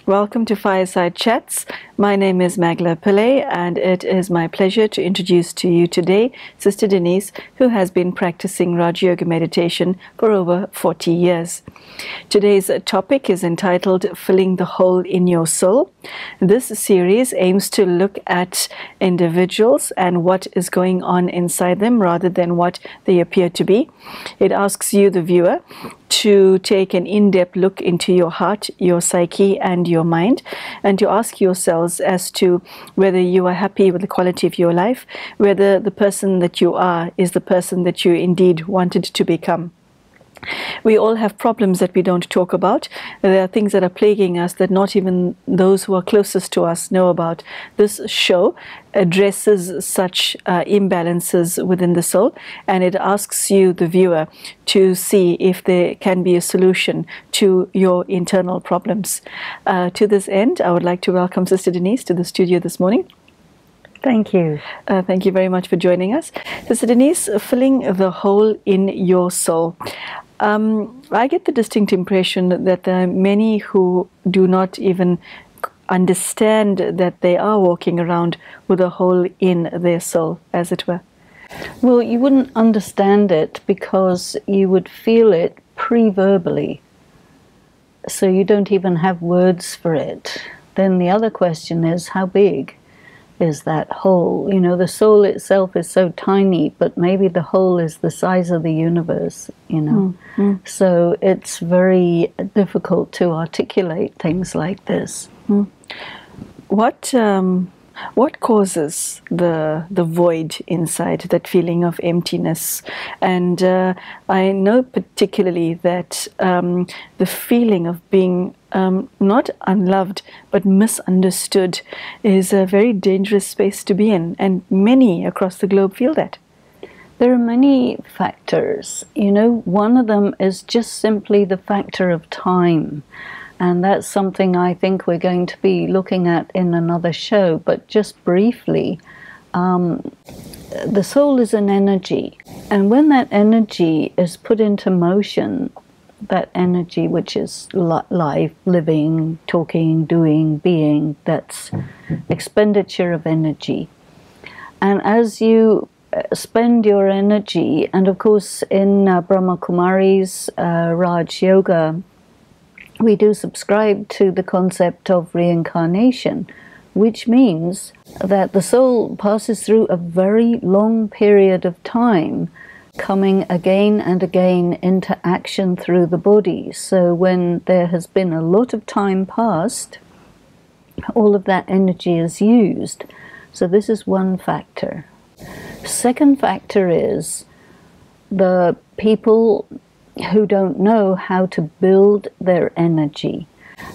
Welcome to Fireside Chats. My name is Magela, Pillai, and it is my pleasure to introduce to you today Sister Denise, who has been practicing Rajyoga Meditation for over 40 years. Today's topic is entitled Filling the Hole in Your Soul. This series aims to look at individuals and what is going on inside them rather than what they appear to be. It asks you, the viewer, to take an in-depth look into your heart, your psyche, and your mind, and to ask yourselves as to whether you are happy with the quality of your life, whether the person that you are is the person that you indeed wanted to become. We all have problems that we don't talk about. There are things that are plaguing us that not even those who are closest to us know about. This show addresses such imbalances within the soul, and it asks you, the viewer, to see if there can be a solution to your internal problems. To this end, I would like to welcome Sister Denise to the studio this morning. Thank you. Thank you very much for joining us. Sister Denise, filling the hole in your soul. I get the distinct impression that there are many who do not even understand that they are walking around with a hole in their soul, as it were. Well, you wouldn't understand it because you would feel it pre-verbally. So you don't even have words for it. Then the other question is, how big is that hole? You know, the soul itself is so tiny, but maybe the hole is the size of the universe, you know. So it's very difficult to articulate things like this. What causes the void inside, that feeling of emptiness? And I know particularly that the feeling of being not unloved but misunderstood is a very dangerous space to be in, and many across the globe feel that. There are many factors. You know, one of them is just simply the factor of time. And that's something I think we're going to be looking at in another show. But just briefly, the soul is an energy. And when that energy is put into motion, that energy which is life, living, talking, doing, being, that's expenditure of energy. And as you spend your energy, and of course in Brahmakumaris, Rajyoga, we do subscribe to the concept of reincarnation, which means that the soul passes through a very long period of time, coming again and again into action through the body. So when there has been a lot of time passed, all of that energy is used. So this is one factor. Second factor is the people who don't know how to build their energy.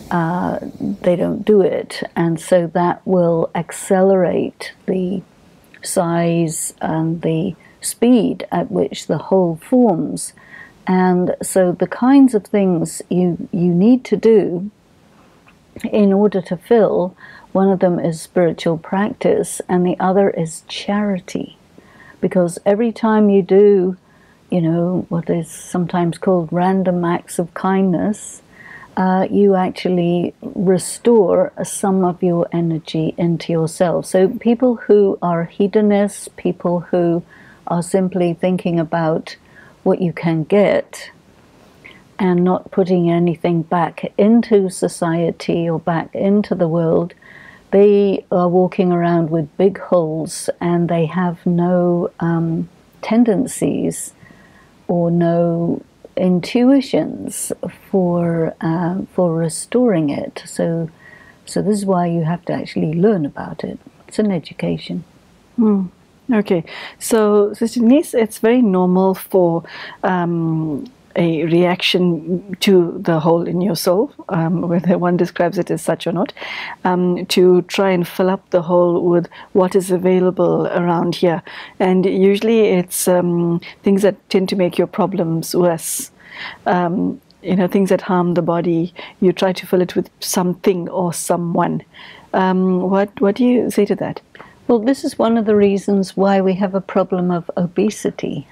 They don't do it, and so that will accelerate the size and the speed at which the whole forms. And so the kinds of things you need to do in order to fill, one of them is spiritual practice and the other is charity. Because every time you do, you know, what is sometimes called random acts of kindness, you actually restore some of your energy into yourself. So people who are hedonists, people who are simply thinking about what you can get and not putting anything back into society or back into the world, they are walking around with big holes and they have no tendencies or no intuitions for restoring it. So this is why you have to actually learn about it. It's an education. Okay, so Sister Denise, it's very normal for a reaction to the hole in your soul, whether one describes it as such or not, to try and fill up the hole with what is available around here. And usually it's things that tend to make your problems worse. You know, things that harm the body. You try to fill it with something or someone. What do you say to that? Well, this is one of the reasons why we have a problem of obesity,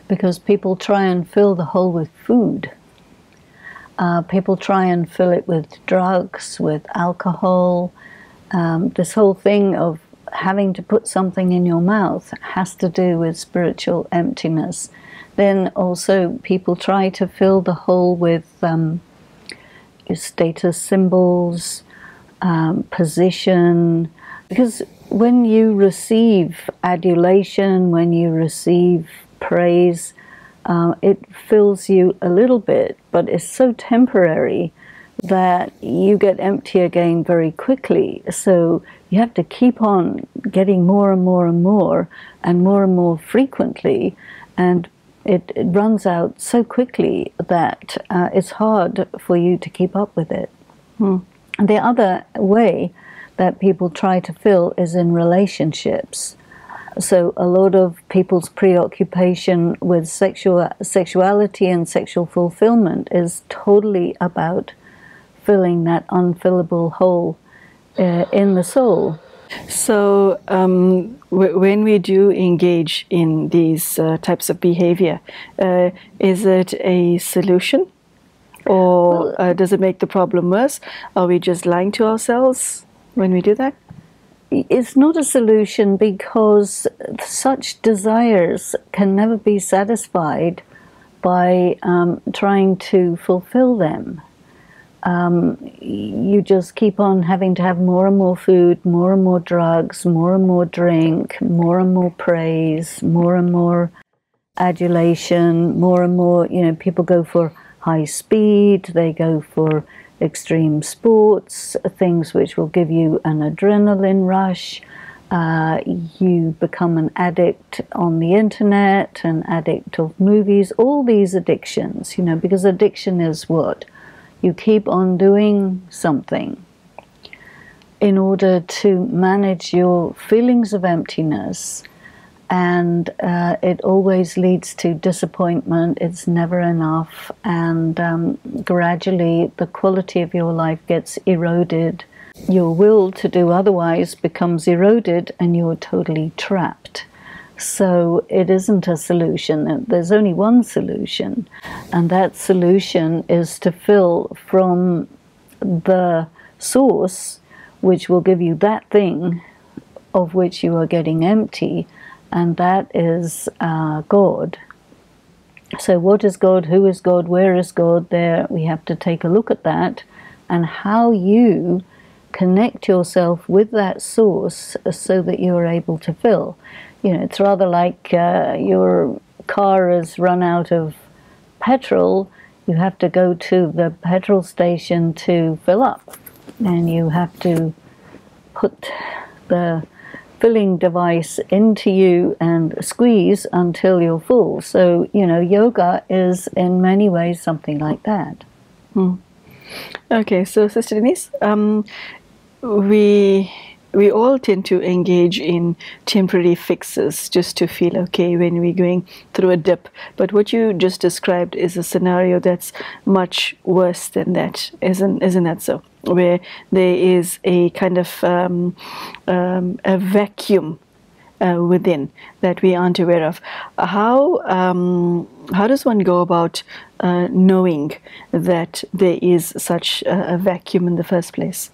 because people try and fill the hole with food. People try and fill it with drugs, with alcohol. This whole thing of having to put something in your mouth has to do with spiritual emptiness. Then also people try to fill the hole with status symbols, position, because when you receive adulation, when you receive praise, it fills you a little bit, but it's so temporary that you get empty again very quickly. So you have to keep on getting more and more and more and more frequently, and it runs out so quickly that it's hard for you to keep up with it. The other way that people try to fill is in relationships. So a lot of people's preoccupation with sexuality and sexual fulfillment is totally about filling that unfillable hole in the soul. So when we do engage in these types of behavior, is it a solution? Or does it make the problem worse? Are we just lying to ourselves when we do that? It's not a solution, because such desires can never be satisfied by trying to fulfill them. You just keep on having to have more and more food, more and more drugs, more and more drink, more and more praise, more and more adulation, more and more, people go for high speed, they go for extreme sports, things which will give you an adrenaline rush. You become an addict on the internet, an addict of movies, all these addictions, because addiction is what? You keep on doing something in order to manage your feelings of emptiness, and it always leads to disappointment. It's never enough, and gradually the quality of your life gets eroded. Your will to do otherwise becomes eroded, and you're totally trapped. So it isn't a solution. There's only one solution, and that solution is to fill from the source, which will give you that thing of which you are getting empty, and that is God. So what is God? Who is God? Where is God? There we have to take a look at that, and how you connect yourself with that source so that you're able to fill. It's rather like your car has run out of petrol. You have to go to the petrol station to fill up, and you have to put the filling device into you and squeeze until you're full. So, yoga is in many ways something like that. Okay, so Sister Denise, we all tend to engage in temporary fixes just to feel okay when we're going through a dip. But what you just described is a scenario that's much worse than that, isn't that so? Where there is a kind of a vacuum within that we aren't aware of. How does one go about knowing that there is such a vacuum in the first place?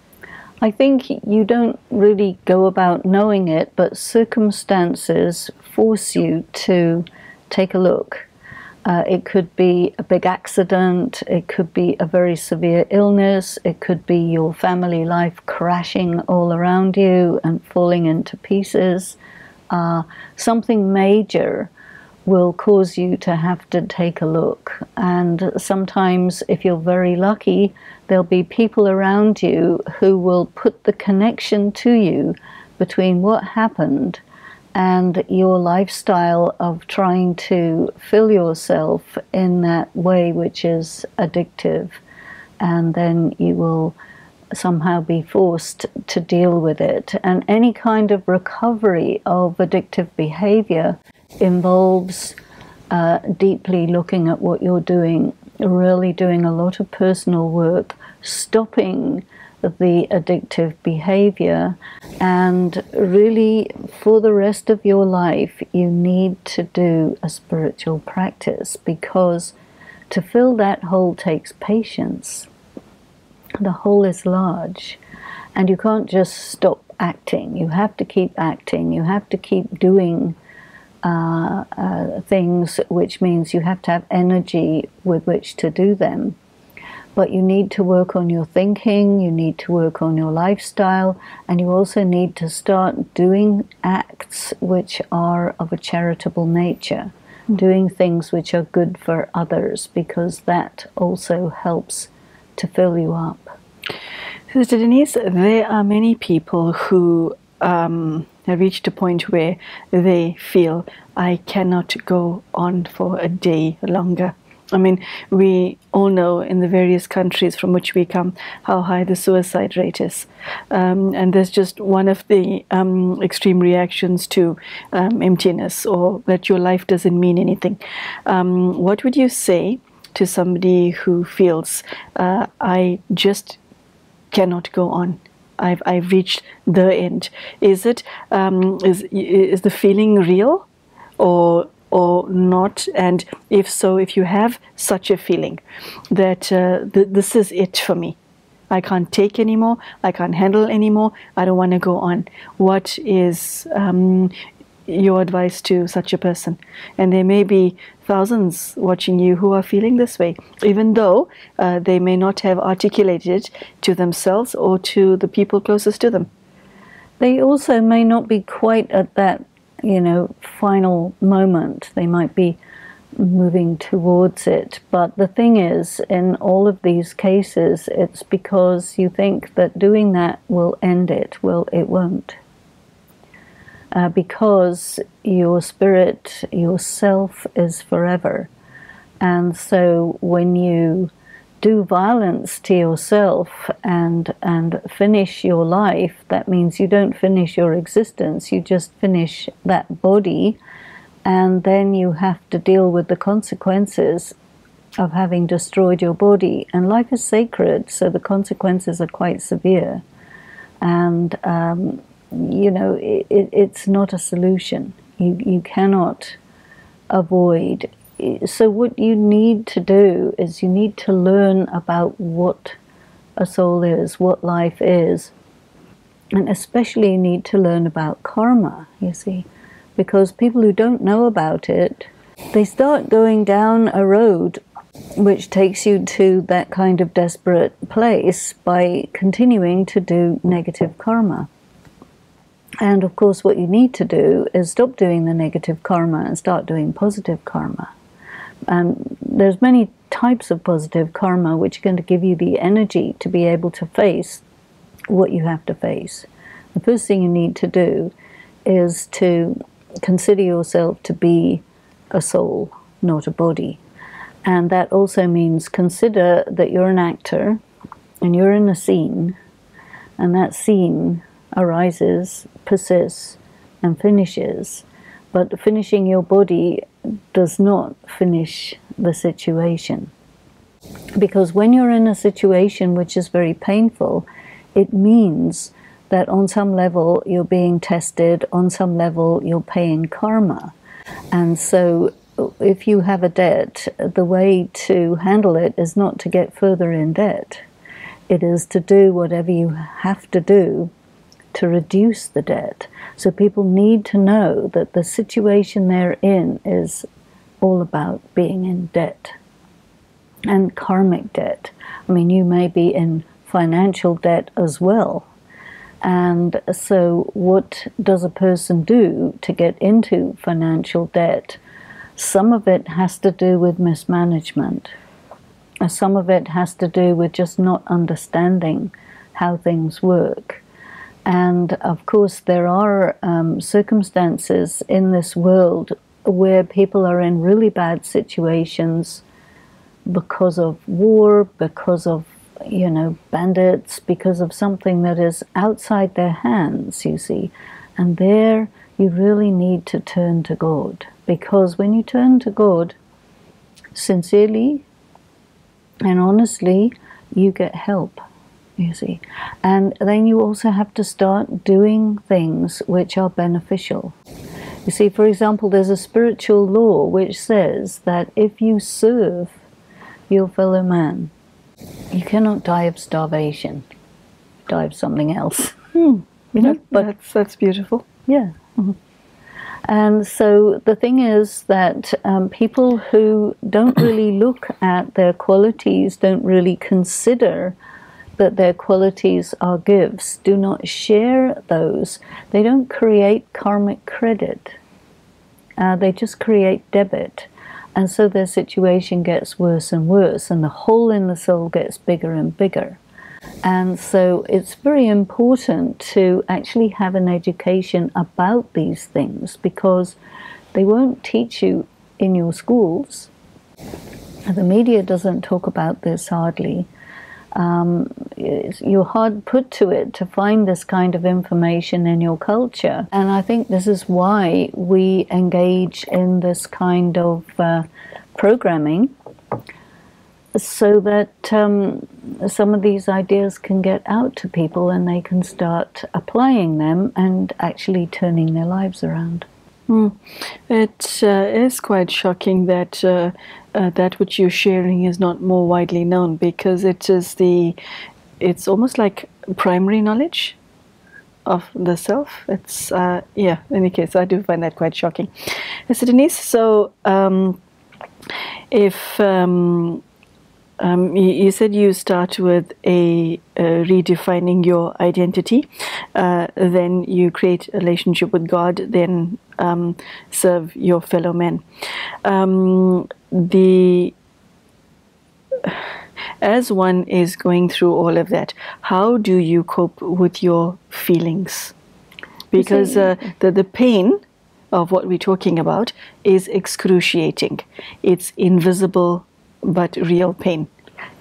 I think you don't really go about knowing it, but circumstances force you to take a look. It could be a big accident, it could be a very severe illness, it could be your family life crashing all around you and falling into pieces. Something major will cause you to have to take a look. And sometimes, if you're very lucky, there'll be people around you who will put the connection to you between what happened and your lifestyle of trying to fill yourself in that way which is addictive. And then you will somehow be forced to deal with it. And any kind of recovery of addictive behavior involves deeply looking at what you're doing, really doing a lot of personal work, stopping the addictive behavior, and really for the rest of your life you need to do a spiritual practice, because To fill that hole takes patience. The hole is large, and you can't just stop acting. You have to keep acting. You have to keep doing things, which means you have to have energy with which to do them. But you need to work on your thinking, you need to work on your lifestyle, and you also need to start doing acts which are of a charitable nature, doing things which are good for others, because that also helps to fill you up. Sister Denise, there are many people who have reached a point where they feel, I cannot go on for a day longer. I mean, we all know in the various countries from which we come how high the suicide rate is. And there's just one of the extreme reactions to emptiness, or that your life doesn't mean anything. What would you say to somebody who feels, I just cannot go on? I've reached the end. Is it is the feeling real, or not? And if so, if you have such a feeling that this is it for me, I can't take anymore, I can't handle anymore, I don't want to go on, what is your advice to such a person? And there may be thousands watching you who are feeling this way, even though they may not have articulated it to themselves or to the people closest to them. They also may not be quite at that final moment. They might be moving towards it. But the thing is, in all of these cases, it's because you think that doing that will end it. Well, it won't. Because your spirit, yourself, is forever. And so when you do violence to yourself and finish your life, that means you don't finish your existence, you just finish that body, and then you have to deal with the consequences of having destroyed your body. And life is sacred, so the consequences are quite severe. And it's not a solution. You cannot avoid. So what you need to do is you need to learn about what a soul is, what life is, and especially you need to learn about karma, you see, because people who don't know about it, they start going down a road which takes you to that kind of desperate place by continuing to do negative karma. And of course what you need to do is stop doing the negative karma and start doing positive karma. And there's many types of positive karma which are going to give you the energy to be able to face what you have to face. The first thing you need to do is to consider yourself to be a soul, not a body. And that also means consider that you're an actor and you're in a scene, and that scene arises, persists, and finishes. But finishing your body does not finish the situation. Because when you're in a situation which is very painful, it means that on some level you're being tested, on some level you're paying karma. And so if you have a debt, the way to handle it is not to get further in debt. It is to do whatever you have to do to reduce the debt. So people need to know that the situation they're in is all about being in debt. And karmic debt. I mean, you may be in financial debt as well. And so what does a person do to get into financial debt? Some of it has to do with mismanagement. Some of it has to do with just not understanding how things work. And of course there are circumstances in this world where people are in really bad situations because of war, because of bandits, because of something that is outside their hands, you see. And there you really need to turn to God, because when you turn to God sincerely and honestly, you get help, you see. And then you also have to start doing things which are beneficial. You see, for example, there's a spiritual law which says that if you serve your fellow man. You cannot die of starvation. Die of something else. You know, but that's beautiful. yeah. And so the thing is that people who don't really look at their qualities, don't really consider that their qualities are gifts, do not share those, they don't create karmic credit. They just create debit. And so their situation gets worse and worse, and the hole in the soul gets bigger and bigger. And so it's very important to actually have an education about these things, because they won't teach you in your schools. The media doesn't talk about this hardly. You're hard put to it to find this kind of information in your culture. And I think this is why we engage in this kind of programming, so that some of these ideas can get out to people and they can start applying them and actually turning their lives around. It is quite shocking that that which you're sharing is not more widely known, because it's almost like primary knowledge of the self. It's in any case, I do find that quite shocking. So Denise, so if you said you start with redefining your identity, then you create a relationship with God, then serve your fellow men. As one is going through all of that, how do you cope with your feelings? Because the pain of what we're talking about is excruciating. It's invisible but real pain.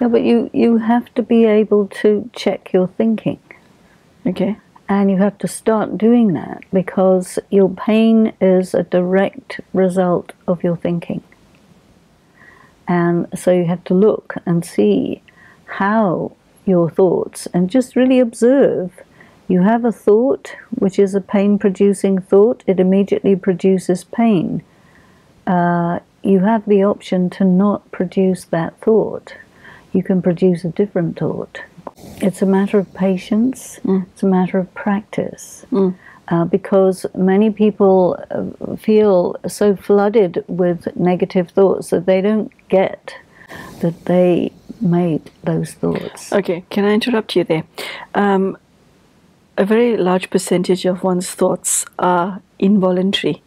Yeah, but you have to be able to check your thinking. Okay. And you have to start doing that, because your pain is a direct result of your thinking. And so you have to look and see how your thoughts, and just really observe. You have a thought, which is a pain-producing thought. It immediately produces pain. You have the option to not produce that thought. You can produce a different thought. It's a matter of patience. It's a matter of practice. Because many people feel so flooded with negative thoughts that they don't get that they made those thoughts. Okay, can I interrupt you there? A very large percentage of one's thoughts are involuntary.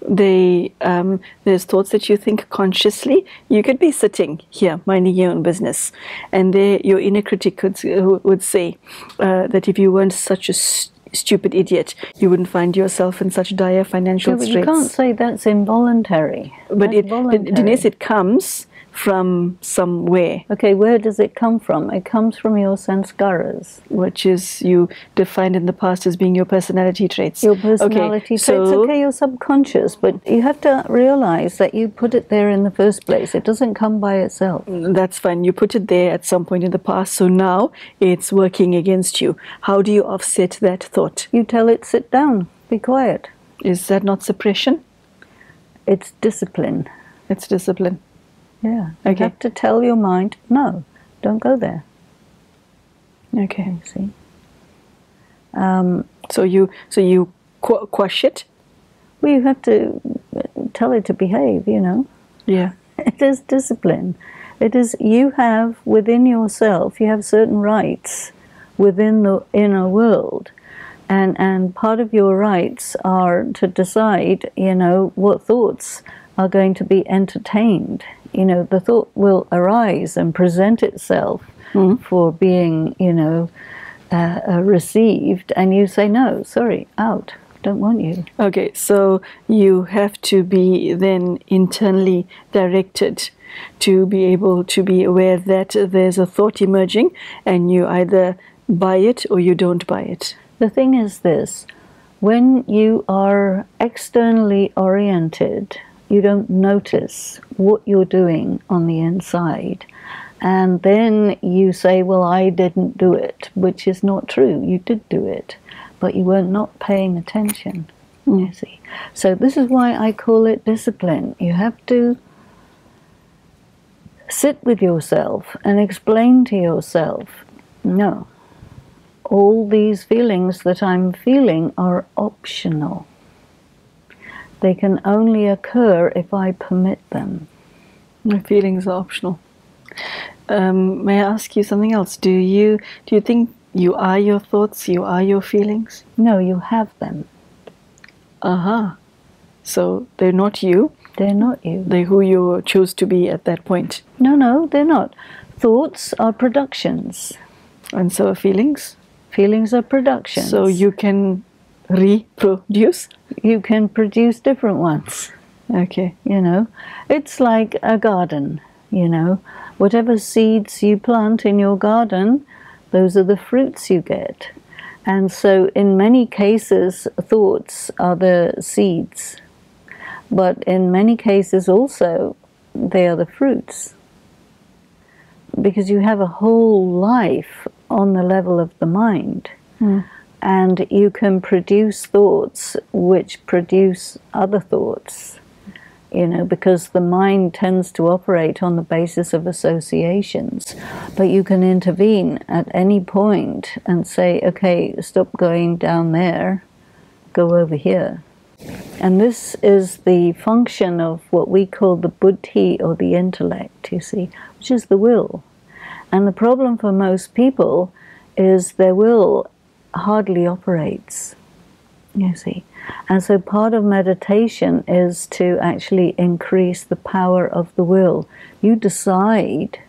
There's thoughts that you think consciously. You could be sitting here minding your own business, and there your inner critic would say that if you weren't such a stupid idiot, you wouldn't find yourself in such dire financial straits. You can't say that's involuntary. But Denise, it comes from somewhere. Okay, where does it come from? It comes from your sanskaras, which is you defined in the past as being your personality traits. Your personality traits. Okay, your subconscious, but you have to realize that you put it there in the first place. It doesn't come by itself. That's fine. You put it there at some point in the past, so now it's working against you. How do you offset that thought? You tell it, sit down, be quiet. Is that not suppression? It's discipline. It's discipline. Yeah, you have to tell your mind, no, don't go there. Okay. See. So you quash it? Well, you have to tell it to behave, you know. Yeah. It is discipline. It is, you have within yourself, you have certain rights within the inner world. And part of your rights are to decide, you know, what thoughts are going to be entertained. You know, the thought will arise and present itself for being, you know, received, and you say, no, sorry, out, don't want you. Okay, so you have to be then internally directed to be able to be aware that there's a thought emerging, and you either buy it or you don't buy it. The thing is this, when you are externally oriented, you don't notice what you're doing on the inside. And then you say, well, I didn't do it, which is not true. You did do it, but you were not paying attention, you see. So this is why I call it discipline. You have to sit with yourself and explain to yourself, no, all these feelings that I'm feeling are optional. They can only occur if I permit them. My feelings are optional. May I ask you something else? Do you think you are your thoughts, you are your feelings? No, you have them. Aha. So they're not you? They're not you. They're who you chose to be at that point? No, they're not. Thoughts are productions. And so are feelings? Feelings are productions. So you can reproduce? You can produce different ones. Okay. You know, it's like a garden, you know. Whatever seeds you plant in your garden, those are the fruits you get. And so in many cases, thoughts are the seeds. But in many cases also, they are the fruits. Because you have a whole life on the level of the mind. And you can produce thoughts which produce other thoughts. You know, because the mind tends to operate on the basis of associations. But you can intervene at any point and say, okay, stop going down there, go over here. And this is the function of what we call the buddhi, or the intellect, you see, which is the will. And the problem for most people is their will hardly operates, you see. And so part of meditation is to actually increase the power of the will. You decide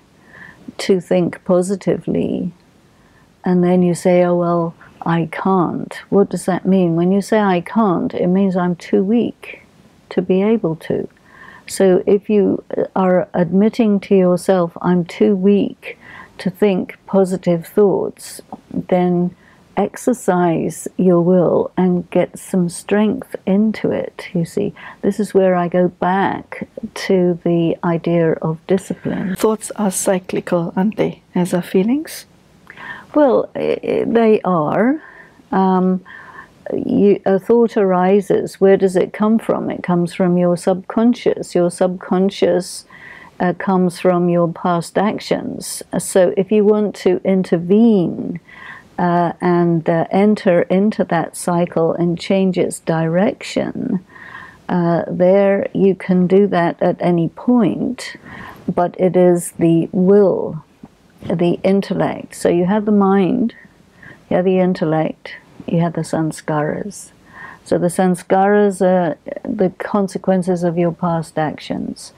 to think positively, and then you say, oh, well, I can't. What does that mean? When you say I can't, it means I'm too weak to be able to. So if you are admitting to yourself, I'm too weak to think positive thoughts, then exercise your will and get some strength into it, you see. This is where I go back to the idea of discipline. Thoughts are cyclical, aren't they, as are feelings? Well, they are. A thought arises. Where does it come from? It comes from your subconscious. Your subconscious comes from your past actions. So if you want to intervene and enter into that cycle and change its direction, there you can do that at any point, but it is the will, the intellect. So you have the mind, you have the intellect, you have the sanskaras. So the sanskaras are the consequences of your past actions.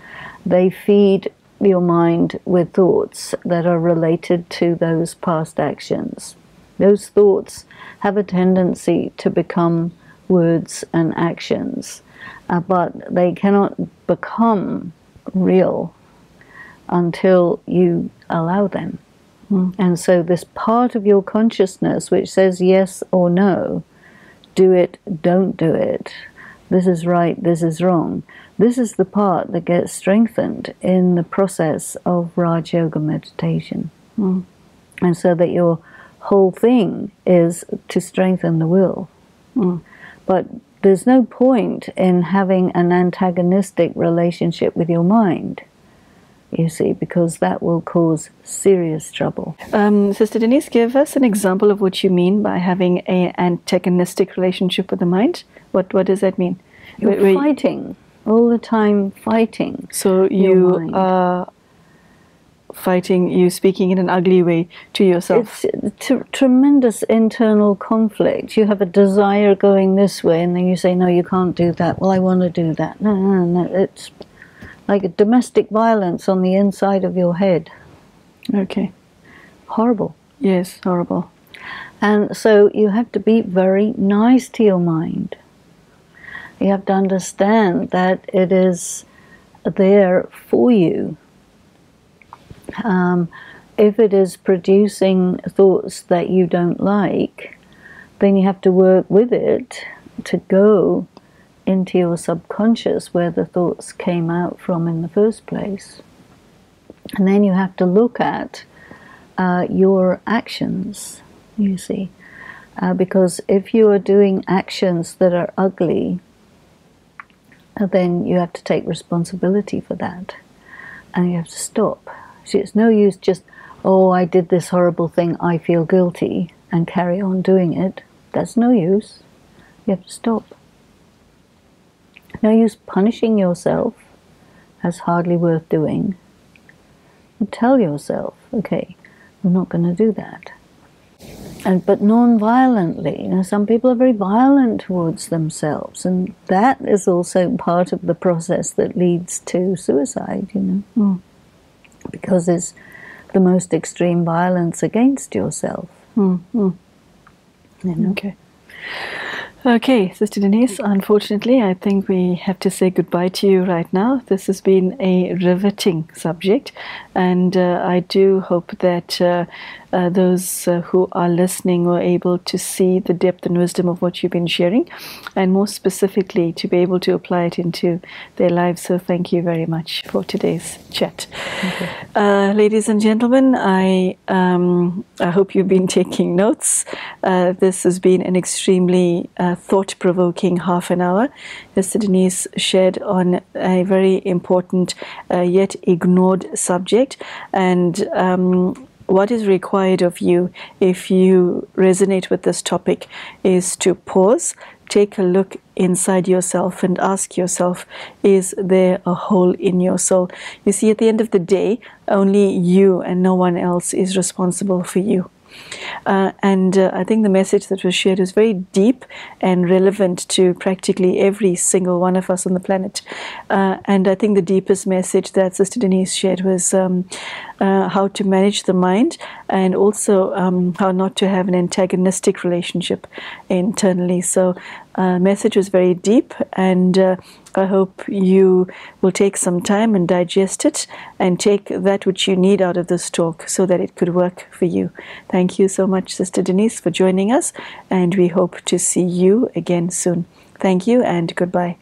They feed your mind with thoughts that are related to those past actions. Those thoughts have a tendency to become words and actions, but they cannot become real until you allow them. And so this part of your consciousness which says yes or no, do it, don't do it, this is right, this is wrong, this is the part that gets strengthened in the process of Rajyoga meditation. And so that your whole thing is to strengthen the will. But there's no point in having an antagonistic relationship with your mind, you see, because that will cause serious trouble. Sister Denise, give us an example of what you mean by having an antagonistic relationship with the mind. What does that mean? You're fighting, all the time fighting. So you are fighting, you speaking in an ugly way to yourself. It's tremendous internal conflict. You have a desire going this way, and then you say, no, you can't do that. Well, I want to do that. No. It's like a domestic violence on the inside of your head. Okay. Horrible. Yes, horrible. And so you have to be very nice to your mind. You have to understand that it is there for you. If it is producing thoughts that you don't like, then you have to work with it to go into your subconscious where the thoughts came out from in the first place. And then you have to look at your actions, you see. Because if you are doing actions that are ugly, then you have to take responsibility for that. And you have to stop. See, it's no use just, oh, I did this horrible thing, I feel guilty, and carry on doing it. That's no use. You have to stop. No use punishing yourself. That's hardly worth doing. And tell yourself, okay, I'm not going to do that. But non-violently. You know, some people are very violent towards themselves, and that is also part of the process that leads to suicide, you know, because it's the most extreme violence against yourself. You know? Okay, Sister Denise, unfortunately, I think we have to say goodbye to you right now. This has been a riveting subject, and I do hope that those who are listening were able to see the depth and wisdom of what you've been sharing, and more specifically to be able to apply it into their lives. So thank you very much for today's chat. Ladies and gentlemen, I hope you've been taking notes. This has been an extremely thought-provoking half an hour. Sister Denise shared on a very important yet ignored subject, and what is required of you if you resonate with this topic is to pause, take a look inside yourself and ask yourself, is there a hole in your soul? You see, at the end of the day, only you and no one else is responsible for you. And I think the message that was shared is very deep and relevant to practically every single one of us on the planet. And I think the deepest message that Sister Denise shared was how to manage the mind, and also how not to have an antagonistic relationship internally. So message was very deep, and I hope you will take some time and digest it and take that which you need out of this talk so that it could work for you. Thank you so much, Sister Denise, for joining us, and we hope to see you again soon. Thank you and goodbye.